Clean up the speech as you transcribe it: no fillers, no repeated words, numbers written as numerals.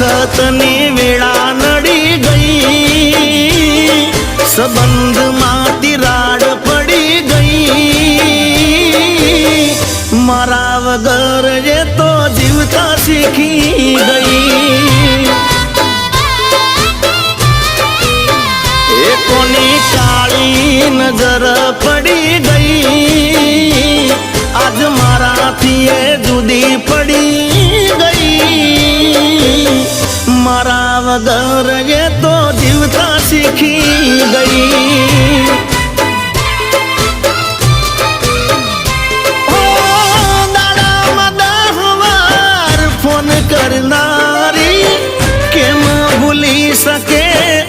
વખતની વેળા નડી ગઈ, સંબંધમાં તિરાડ પડી ગઈ, મારા વગર એ તો જીવતા શીખી ગઈ। એ કોની કાળી નજર પડી ગઈ, આજ મારાથી એ જુદી પડી ગઈ, મારા વગર એ તો જીવતા શીખી